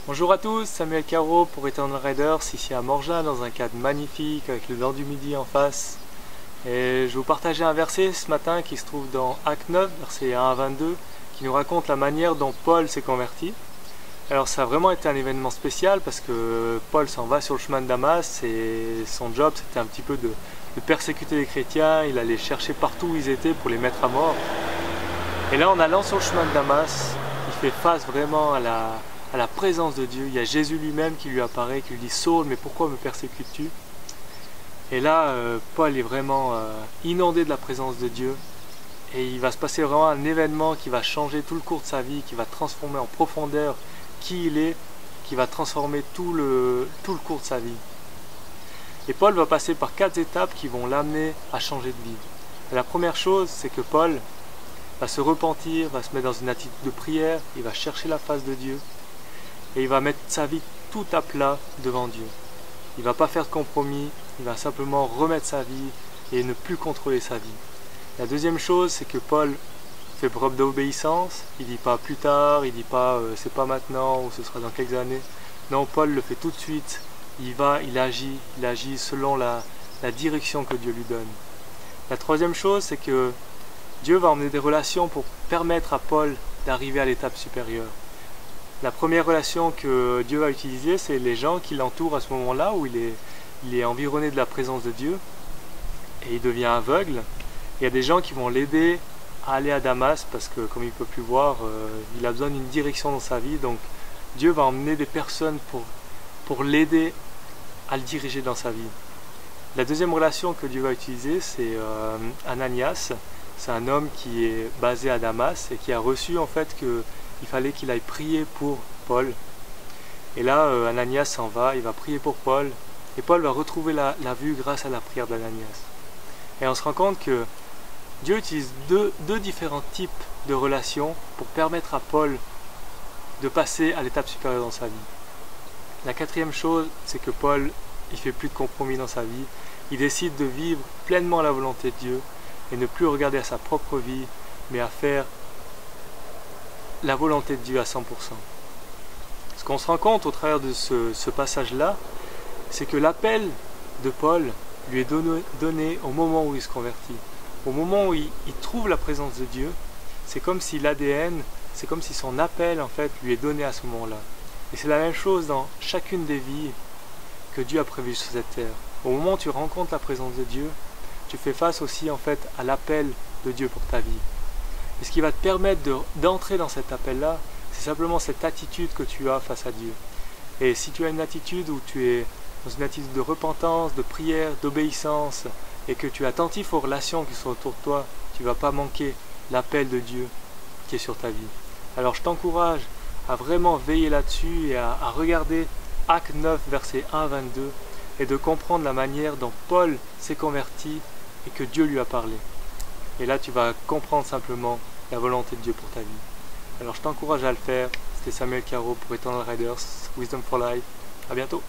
Bonjour à tous, Samuel Caro pour Eternal Raiders, ici à Morgin dans un cadre magnifique avec le Dent du Midi en face. Et je vais vous partager un verset ce matin qui se trouve dans Actes 9, versets 1 à 22, qui nous raconte la manière dont Paul s'est converti. Alors ça a vraiment été un événement spécial parce que Paul s'en va sur le chemin de Damas et son job c'était un petit peu de persécuter les chrétiens, il allait chercher partout où ils étaient pour les mettre à mort. Et là en allant sur le chemin de Damas, il fait face vraiment à la présence de Dieu. Il y a Jésus lui-même qui lui apparaît, qui lui dit « Saul, mais pourquoi me persécutes-tu » Et là, Paul est vraiment inondé de la présence de Dieu. Et il va se passer vraiment un événement qui va changer tout le cours de sa vie, qui va transformer en profondeur qui il est, qui va transformer tout le cours de sa vie. Et Paul va passer par 4 étapes qui vont l'amener à changer de vie. Et la première chose, c'est que Paul va se repentir, va se mettre dans une attitude de prière, il va chercher la face de Dieu. Et il va mettre sa vie tout à plat devant Dieu. Il ne va pas faire de compromis, il va simplement remettre sa vie et ne plus contrôler sa vie. La deuxième chose, c'est que Paul fait preuve d'obéissance. Il ne dit pas plus tard, il ne dit pas c'est pas maintenant ou ce sera dans quelques années. Non, Paul le fait tout de suite. Il agit selon la direction que Dieu lui donne. La troisième chose, c'est que Dieu va emmener des relations pour permettre à Paul d'arriver à l'étape supérieure. La première relation que Dieu va utiliser, c'est les gens qui l'entourent à ce moment-là, où il est environné de la présence de Dieu et il devient aveugle. Il y a des gens qui vont l'aider à aller à Damas parce que comme il ne peut plus voir, il a besoin d'une direction dans sa vie. Donc Dieu va emmener des personnes pour l'aider à le diriger dans sa vie. La deuxième relation que Dieu va utiliser, c'est Ananias. C'est un homme qui est basé à Damas et qui a reçu en fait qu'il fallait qu'il aille prier pour Paul. Et là, Ananias s'en va, il va prier pour Paul. Et Paul va retrouver la vue grâce à la prière d'Ananias. Et on se rend compte que Dieu utilise deux différents types de relations pour permettre à Paul de passer à l'étape supérieure dans sa vie. La quatrième chose, c'est que Paul, il ne fait plus de compromis dans sa vie. Il décide de vivre pleinement la volonté de Dieu et ne plus regarder à sa propre vie, mais à faire la volonté de Dieu à 100%. Ce qu'on se rend compte au travers de ce passage-là, c'est que l'appel de Paul lui est donné au moment où il se convertit. Au moment où il trouve la présence de Dieu, c'est comme si l'ADN, c'est comme si son appel en fait lui est donné à ce moment-là. Et c'est la même chose dans chacune des vies que Dieu a prévues sur cette terre. Au moment où tu rencontres la présence de Dieu, tu fais face aussi en fait à l'appel de Dieu pour ta vie. Et ce qui va te permettre d'entrer dans cet appel-là, c'est simplement cette attitude que tu as face à Dieu. Et si tu as une attitude où tu es dans une attitude de repentance, de prière, d'obéissance, et que tu es attentif aux relations qui sont autour de toi, tu ne vas pas manquer l'appel de Dieu qui est sur ta vie. Alors je t'encourage à vraiment veiller là-dessus et à regarder Actes 9, versets 1 à 22, et de comprendre la manière dont Paul s'est converti et que Dieu lui a parlé. Et là tu vas comprendre simplement la volonté de Dieu pour ta vie. Alors je t'encourage à le faire. C'était Samuel Caro pour Eternal Raiders, Wisdom for Life. À bientôt.